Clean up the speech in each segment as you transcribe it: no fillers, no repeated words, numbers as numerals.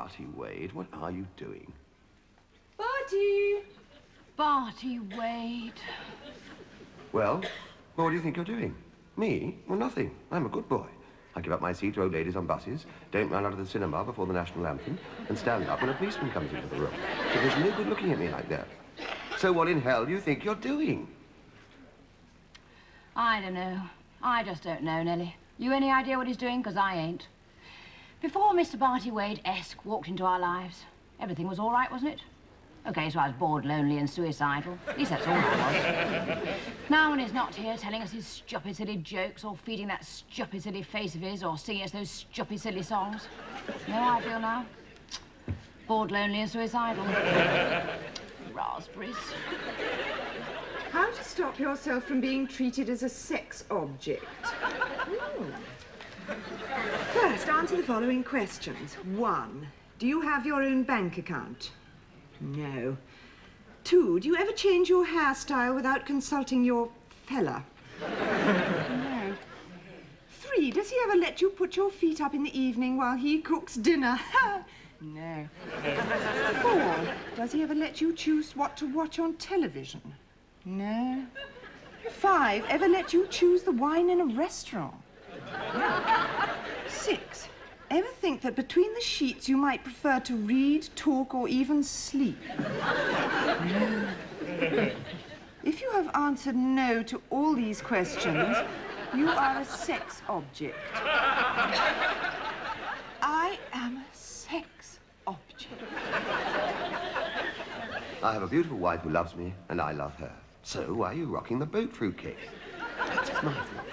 Barty, Wade, what are you doing? Barty! Barty, Wade. Well, what do you think you're doing? Me? Well, nothing. I'm a good boy. I give up my seat to old ladies on buses, don't run out of the cinema before the national anthem, and stand up when a policeman comes into the room. So there's no good looking at me like that. So what in hell do you think you're doing? I don't know. I just don't know, Nellie. You any idea what he's doing? Because I ain't. Before Mr. Barty Wade-esque walked into our lives, everything was all right, wasn't it? OK, so I was bored, lonely and suicidal. At least that's all I was. Now when he's not here telling us his stupid, silly jokes or feeding that stupid, silly face of his or singing us those stupid, silly songs, you know how I feel now? Bored, lonely and suicidal. Raspberries. How to stop yourself from being treated as a sex object. First, answer the following questions. 1, do you have your own bank account? No. 2, do you ever change your hairstyle without consulting your fella? No. 3, does he ever let you put your feet up in the evening while he cooks dinner? No. 4, does he ever let you choose what to watch on television? No. 5, ever let you choose the wine in a restaurant? No. 6, ever think that between the sheets you might prefer to read, talk, or even sleep? No. If you have answered no to all these questions, you are a sex object. I am a sex object. I have a beautiful wife who loves me, and I love her. So why are you rocking the boat fruitcake? Perhaps it's my fault.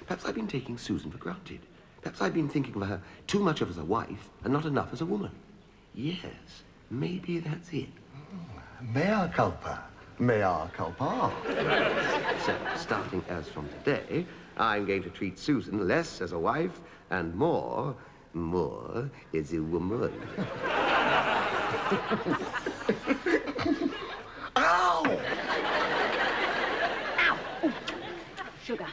Perhaps I've been taking Susan for granted. Perhaps I've been thinking of her too much of as a wife and not enough as a woman. Yes, maybe that's it. Mea culpa. Mea culpa. So, starting as from today, I'm going to treat Susan less as a wife and more as a woman. Ow! Ow! Ooh. Sugar.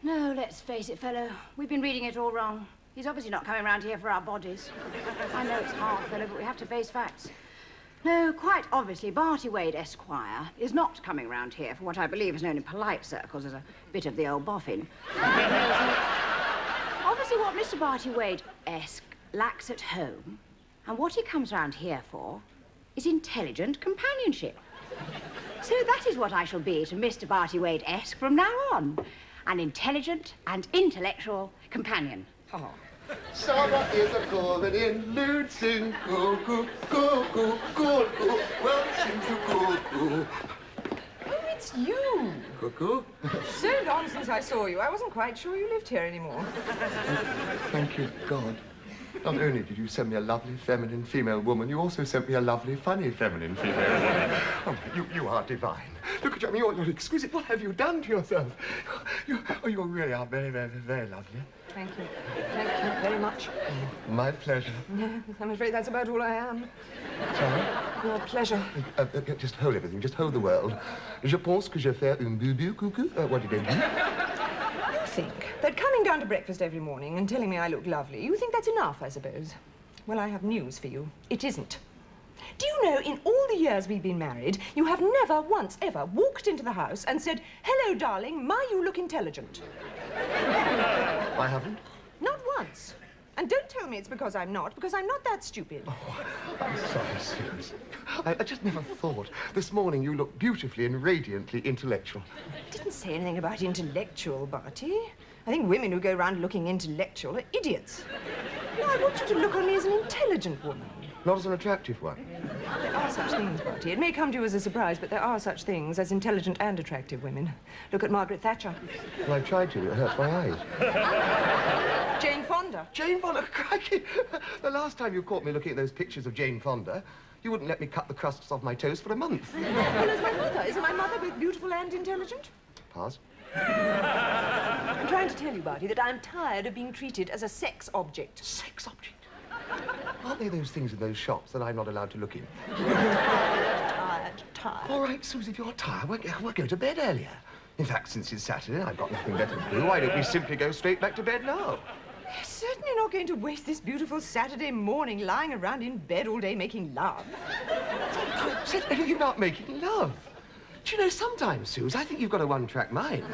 No, let's face it, fellow. We've been reading it all wrong. He's obviously not coming round here for our bodies. I know it's hard, fellow, but we have to face facts. No, quite obviously, Barty Wade Esquire is not coming round here for what I believe is known in polite circles as a bit of the old boffin. Obviously, what Mr. Barty Wade-esque lacks at home, and what he comes round here for, is intelligent companionship. So that is what I shall be to Mr. Barty Wade-esque from now on. An intelligent and intellectual companion. Oh. Summer is a-calling in, lewd sing cuckoo, cuckoo, cuckoo, well sings the cuckoo. Oh, it's you. Cuckoo? So long since I saw you, I wasn't quite sure you lived here anymore. Thank you, God. Not only did you send me a lovely, feminine female woman, you also sent me a lovely, funny, feminine female woman. Oh, you are divine. Look at you. I mean, you're exquisite. What have you done to yourself? You really are very, very, very lovely. Thank you. Thank you very much. Oh, my pleasure. I'm afraid that's about all I am. Sorry? Your pleasure. Just hold everything. Just hold the world. Je pense que je fais un bubu, cuckoo. What did I do? You think that coming down to breakfast every morning and telling me I look lovely, you think that's enough, I suppose? Well, I have news for you. It isn't. Do you know, in all the years we've been married, you have never once ever walked into the house and said, "Hello, darling, my, you look intelligent." I haven't? Not once. And don't tell me it's because I'm not that stupid. Oh, I'm sorry, Suze. I just never thought. This morning you looked beautifully and radiantly intellectual. I didn't say anything about intellectual, Barty. I think women who go around looking intellectual are idiots. No, I want you to look on me as an intelligent woman. Not as an attractive one. There are such things, Barty. It may come to you as a surprise, but there are such things as intelligent and attractive women. Look at Margaret Thatcher. Well, I tried to. It hurts my eyes. Jane Fonda. Jane Fonda? Crikey! The last time you caught me looking at those pictures of Jane Fonda, you wouldn't let me cut the crusts off my toast for a month. Well, as my mother. Isn't my mother both beautiful and intelligent? Pass. I'm trying to tell you, Barty, that I'm tired of being treated as a sex object. Sex object? Aren't they those things in those shops that I'm not allowed to look in? Tired. All right, Susie, if you're tired, we'll go to bed earlier. In fact, since it's Saturday and I've got nothing better to do, why don't we simply go straight back to bed now? You're certainly not going to waste this beautiful Saturday morning lying around in bed all day making love. I said anything about making love. Do you know, sometimes, Suze, I think you've got a one-track mind.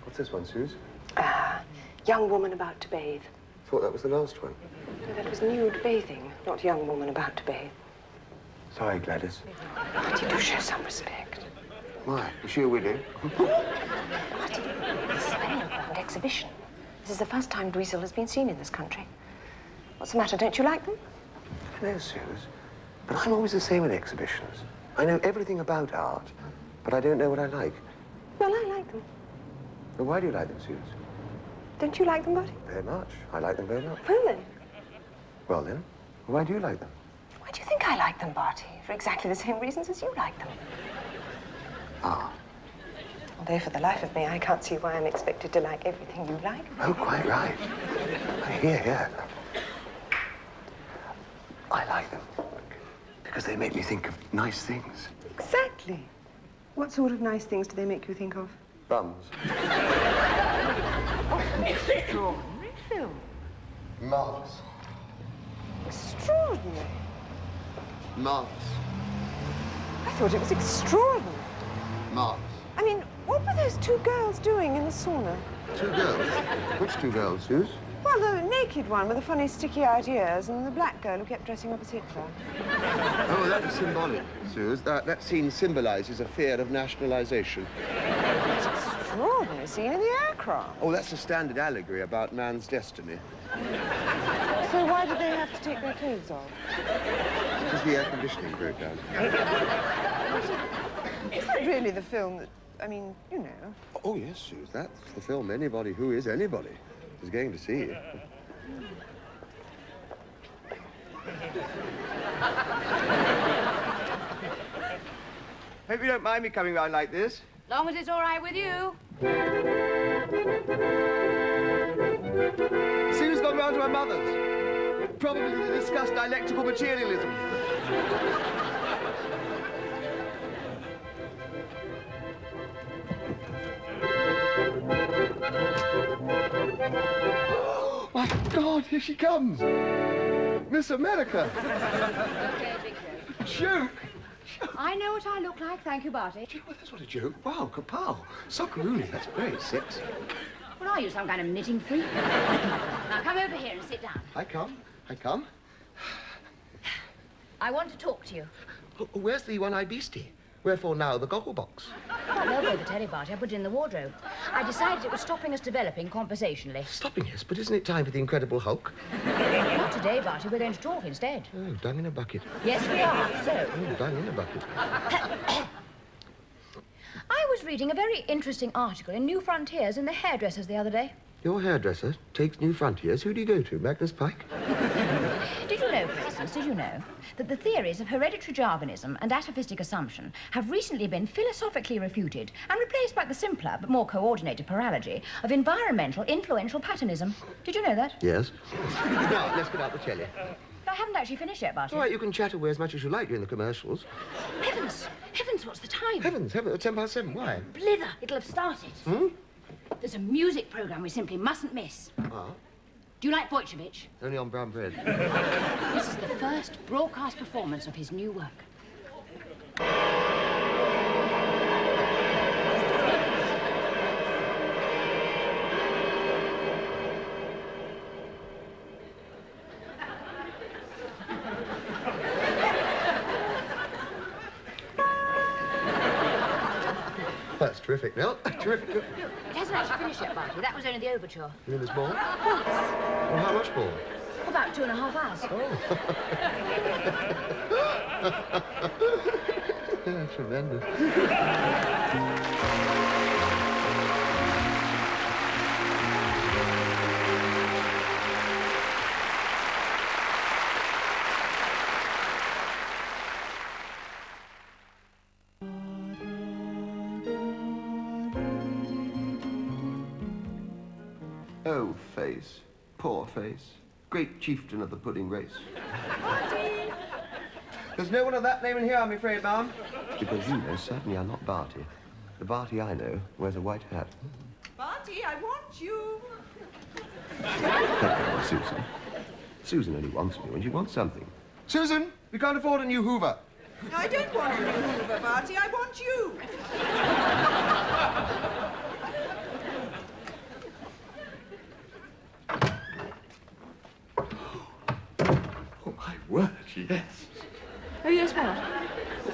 What's this one, Suze? Young woman about to bathe. Thought that was the last one. No, that was nude bathing, not young woman about to bathe. Sorry, Gladys. Marty, do show some respect. Why? Is she a widow? Marty, this is a very important exhibition. This is the first time Dweezil has been seen in this country. What's the matter? Don't you like them? No, Suze. But I'm always the same with exhibitions. I know everything about art, but I don't know what I like. Well, I like them. Well, why do you like them, Suze? Don't you like them, Marty? Very much. I like them very much. Well, then. Well, then, why do you like them? Why do you think I like them, Barty? For exactly the same reasons as you like them. Ah. Although, for the life of me, I can't see why I'm expected to like everything you like. Oh, quite right. Here. I like them because they make me think of nice things. Exactly. What sort of nice things do they make you think of? Bums. Extraordinary film. Marvellous. Extraordinary. Marvellous. I thought it was extraordinary. Marvellous. I mean, what were those two girls doing in the sauna? Two girls? Which two girls, Suze? Well, the naked one with the funny sticky-eyed ears and the black girl who kept dressing up as Hitler. Oh, that was symbolic, Suze. That scene symbolises a fear of nationalisation. It's an extraordinary scene in the aircraft. Oh, that's a standard allegory about man's destiny. So why did they have to take their clothes off? Because the air conditioning broke down. Is that really the film that, I mean, you know? Oh, yes, Suze. That's the film anybody who is anybody is going to see. Hope you don't mind me coming round like this. Long as it's all right with you. Sue's gone round to her mother's. Probably to discuss dialectical materialism. Oh, my God, here she comes. Miss America. Okay, big joke. Joke. I know what I look like, thank you, Barty. Oh, that's what a joke. Wow, kapow. Socceroonie, that's very sexy. What are you, some kind of knitting freak? Now come over here and sit down. I come. I want to talk to you. Oh, where's the one-eyed beastie? Wherefore now the goggle box? Not elbow the telly, Barty. I put it in the wardrobe. I decided it was stopping us developing conversationally. Stopping us, but isn't it time for the Incredible Hulk? Not today, Barty. We're going to talk instead. Oh, dung in a bucket. Yes, we are. So, Oh, dung in a bucket. I was reading a very interesting article in New Frontiers in the Hairdressers the other day. Your hairdresser takes New Frontiers. Who do you go to, Magnus Pike? Did you know, for instance, that the theories of hereditary jargonism and atophistic assumption have recently been philosophically refuted and replaced by the simpler but more coordinated paralogy of environmental influential patternism? Did you know that? Yes. Now, let's get out the telly. I haven't actually finished yet, Barty. All right, you can chat away as much as you like during the commercials. Heavens! Heavens, what's the time? Heavens, 10:07. Why? Blither, it'll have started. Hmm? There's a music programme we simply mustn't miss. Ah, Do you like Wojciech? only on brown bread. This is the first broadcast performance of his new work. That's terrific, Nell. Terrific. It hasn't actually finished yet, Barty. That was only the overture. You mean this ball? Yes. Well, how much ball? About 2.5 hours. Yeah, tremendous. Oh, Face. Poor Face. Great chieftain of the pudding race. Barty! There's no one of that name in here, I'm afraid, ma'am. Because you most certainly are not Barty. The Barty I know wears a white hat. Barty, I want you. Oh, Susan. Susan only wants me when she wants something. Susan, we can't afford a new Hoover. I don't want a new Hoover, Barty. I want you. Oh, my word, yes. Oh, yes, what?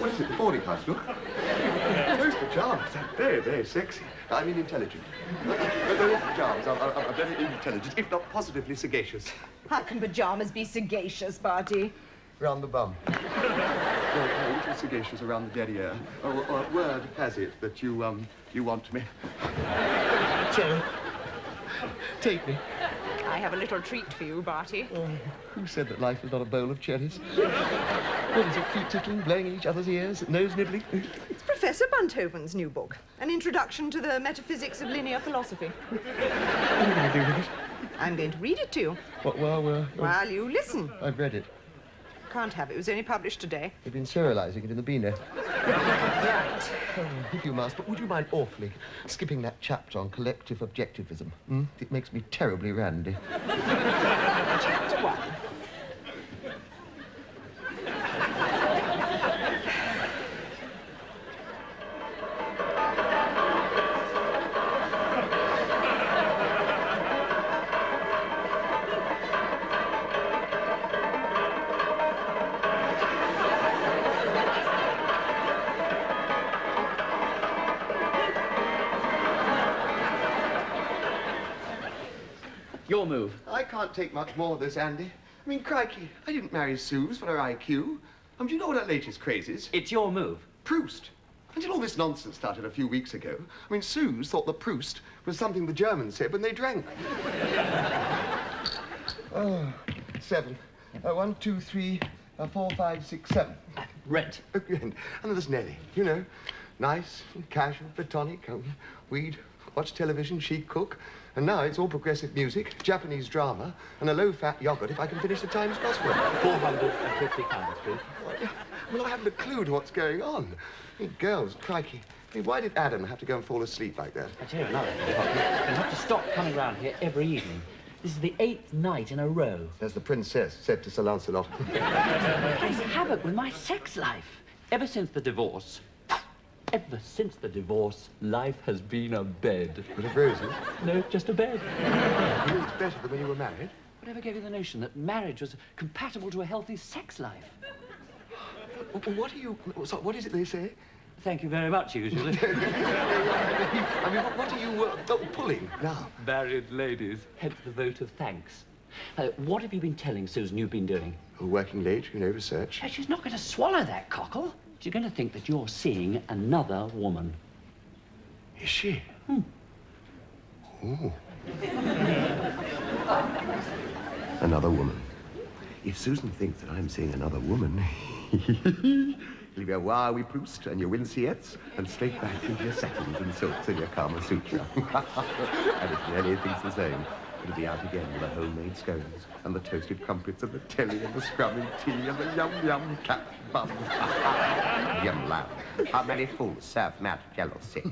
What is it, the boarding house look? Those pajamas are very, very sexy. I mean intelligent. Those pajamas are very intelligent, if not positively sagacious. How can pajamas be sagacious, Barty? Round the bum. A little sagacious around the derriere. Or word has it that you want me. So, take me. I have a little treat for you, Barty. Oh, who said that life was not a bowl of cherries? What is it, feet tickling, blowing in each other's ears, nose nibbling? It's Professor Bunthoven's new book, An Introduction to the Metaphysics of Linear Philosophy. What are you going to do with it? I'm going to read it to you. Well, You listen. I've read it. Can't have it. It was only published today. They've been serializing it in the B-net. Right. Oh, if you must, but would you mind awfully skipping that chapter on collective objectivism? It makes me terribly randy. Chapter 1. Your move. I can't take much more of this, Andy. I mean, crikey, I didn't marry Suze for her IQ. Do you know what her latest craze is? It's your move. Proust. Until all this nonsense started a few weeks ago, I mean, Suze thought that Proust was something the Germans said when they drank. Oh, 7. 1, 2, 3, 4, 5, 6, 7. Rent. And there's Nellie, you know, nice, casual, platonic, we'd watch television, she'd cook, and now it's all progressive music, Japanese drama, and a low-fat yogurt if I can finish the Times Gospel. 450 pounds, please. Well, I haven't a clue to what's going on. I mean, girls, crikey. I mean, why did Adam have to go and fall asleep like that? I tell you another thing, Poppy. You'll have to stop coming round here every evening. This is the 8th night in a row. As the princess said to Sir Lancelot. Plays havoc with my sex life. Ever since the divorce, life has been a bed. But of roses? No, just a bed. You know, it's better than when you were married. Whatever gave you the notion that marriage was compatible to a healthy sex life? What is it they say? Thank you very much, usually. I mean, what are you pulling now? Married ladies, hence the vote of thanks. What have you been telling Susan you've been doing? Oh, working late, you know, research. She's not going to swallow that cockle. She's going to think that you're seeing another woman. Is she? Oh. Another woman. If Susan thinks that I'm seeing another woman, it'll be a wah-wee Proust and your Winsiettes and straight back into your satins and silks and your Kama Sutra. And if Nellie thinks the same, it'll be out again with the homemade scones and the toasted crumpets and the telly and the scrumming tea and the yum-yum cat bum. Yum lamb. How many fools serve mad jealousy?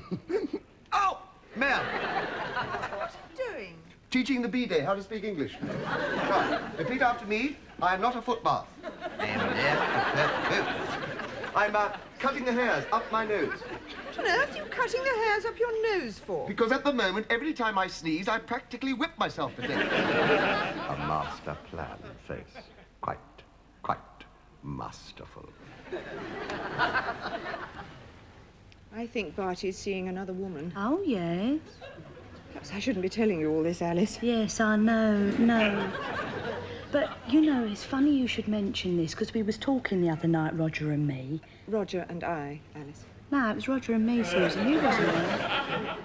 Oh, Mel! What are you doing? Teaching the B-Day how to speak English. Right, repeat after me. I am not a footbath. I'm cutting the hairs up my nose. What on earth are you cutting the hairs up your nose for? Because at the moment, every time I sneeze, I practically whip myself to death. A master plan, Face. Quite masterful. I think Barty's seeing another woman. Oh, yes. Perhaps I shouldn't be telling you all this, Alice. Yes, I know, no. But, you know, it's funny you should mention this, because we was talking the other night, Roger and me. Roger and I, Alice. No, it was Roger and me, Susan. You wasn't there.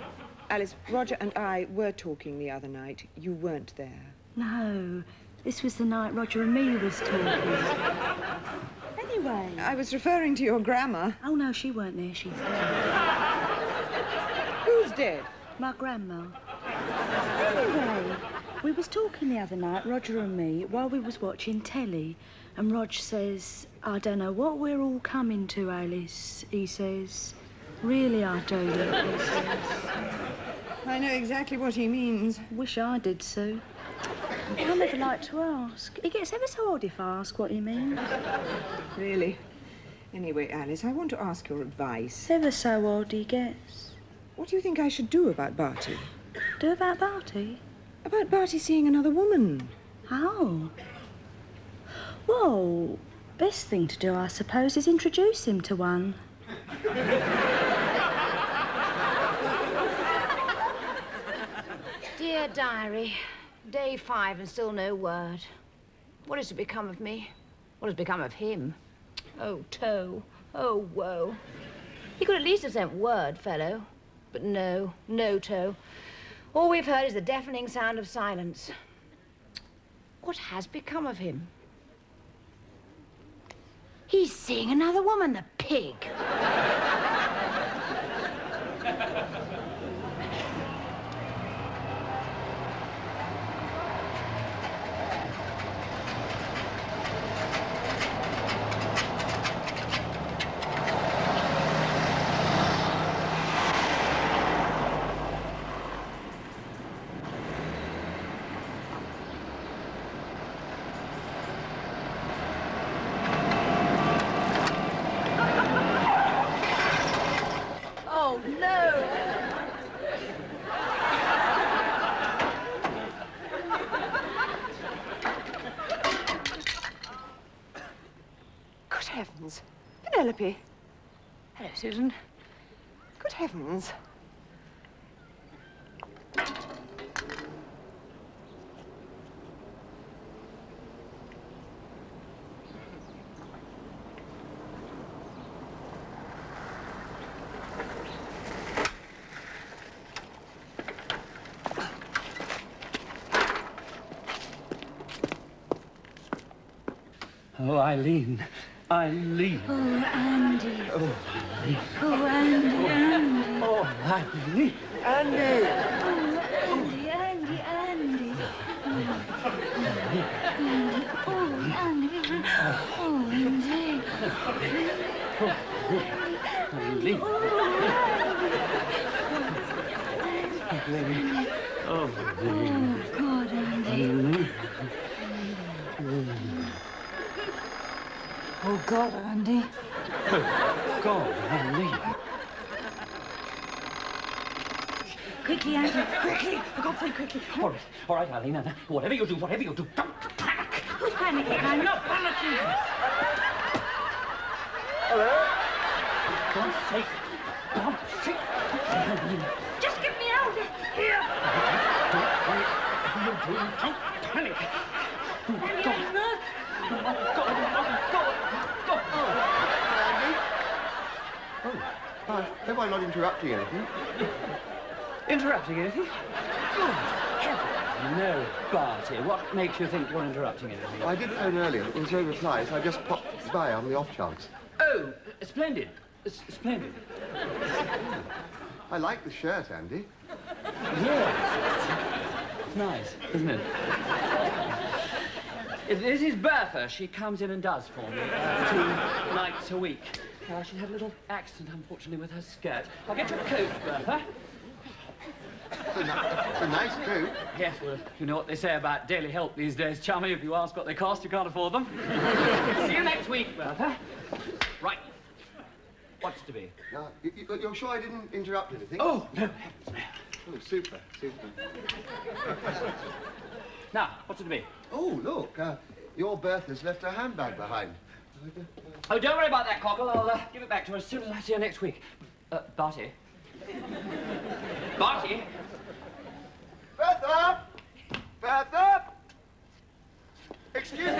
Alice, Roger and I were talking the other night. You weren't there. No, this was the night Roger and me was talking. Anyway. I was referring to your grandma. Oh, no, she weren't there. She's dead. Who's dead? My grandma. Anyway, we was talking the other night, Roger and me, while we was watching telly, and Rog says, I don't know what we're all coming to, Alice. He says, really I do, he says. I know exactly what he means. Wish I did, Sue. I never like to ask. It gets ever so odd if I ask what he means. Really? Anyway, Alice, I want to ask your advice. Ever so odd he gets. What do you think I should do about Barty? Do about Barty? About Barty seeing another woman. Oh. Well, best thing to do, I suppose, is introduce him to one. Dear diary, day 5 and still no word. What is to become of me? What has become of him? Oh, Toe. Oh, woe. He could at least have sent word, fellow. But no, no, Toe. All we've heard is the deafening sound of silence. What has become of him? He's seeing another woman, the pig. Oh, no! Good heavens. Penelope. Hello, Susan. Good heavens. Oh, Eileen. Eileen. Oh, Andy. Oh, Oh, Andy, Andy. oh, Eileen. Andy! Oh, Andy, Andy, Andy. Oh, Andy. Oh, Andy. Eileen. Eileen. Oh, Eileen. Oh, God, Andy. Oh, God, Andy. God, Eileen. Quickly, Andy, quickly. For God's sake, quickly. All right, Eileen. Whatever you do, don't panic. Who's panicking? I'm not panicking. God's sake. God's sake. Eileen. Just get me out of here. Don't panic. Oh, God. Oh, hope I'm not interrupting anything. Interrupting anything? Good heavens, no, Barty. What makes you think you're interrupting anything? I did phone earlier, but there was no reply, so I just popped by on the off chance. Oh, splendid. Splendid. I like the shirt, Andy. Yes. It's nice, isn't it? This is Bertha. She comes in and does for me 2 nights a week. She had a little accident, unfortunately, with her skirt. I'll get you a coat, Bertha. It's a nice coat. Yes, well, you know what they say about daily help these days, chummy. If you ask what they cost, you can't afford them. See you next week, Bertha. Right. What's to be? Now, you're sure I didn't interrupt anything? Oh, no. Oh, super, super. Now, what's it to be? Oh, look, your Bertha's left her handbag behind. Oh, don't worry about that, Cockle. I'll give it back to her as soon as I see her next week. Barty. Barty? Bertha! Bertha! Excuse me!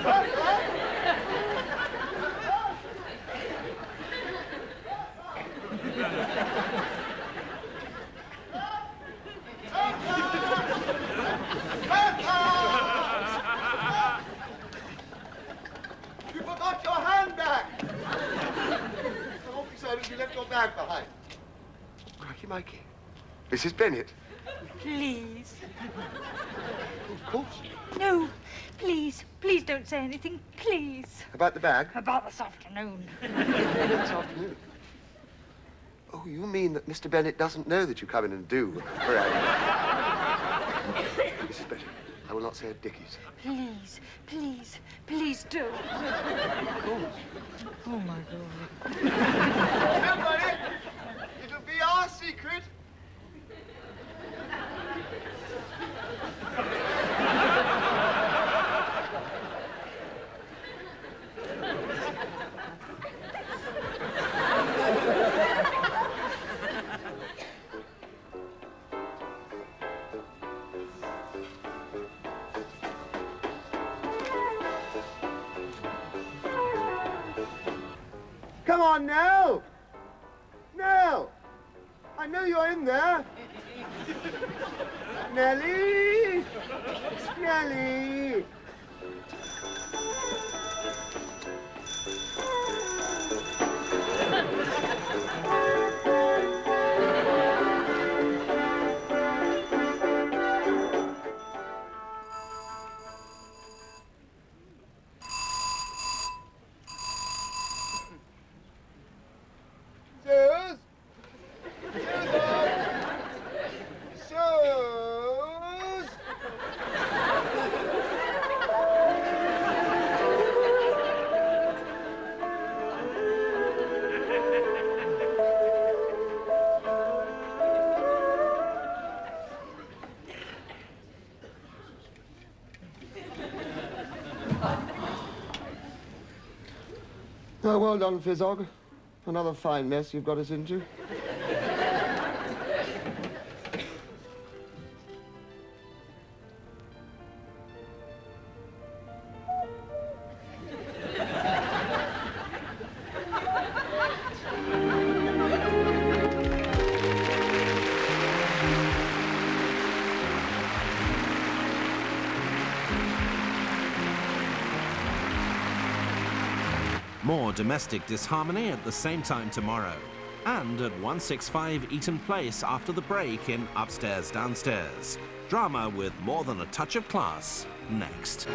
Bertha! You forgot your handbag! I hope you said you left your bag Mrs. Bennett. Please. Of course. No, please. Please don't say anything. Please. About the bag? About this afternoon. This afternoon. Oh, you mean that Mr. Bennett doesn't know that you come in and do for Alice? Mrs. Bennett, I will not say a Dickies. Please, please, please do. Of course. Oh, my God. Don't worry. It'll be our secret. Come on now! Now! I know you're in there! Nellie! Nellie! Suze! Suze! Oh, well done, Fizzog. Another fine mess you've got us into. More domestic disharmony at the same time tomorrow. And at 165 Eaton Place after the break in Upstairs Downstairs. Drama with more than a touch of class. Next.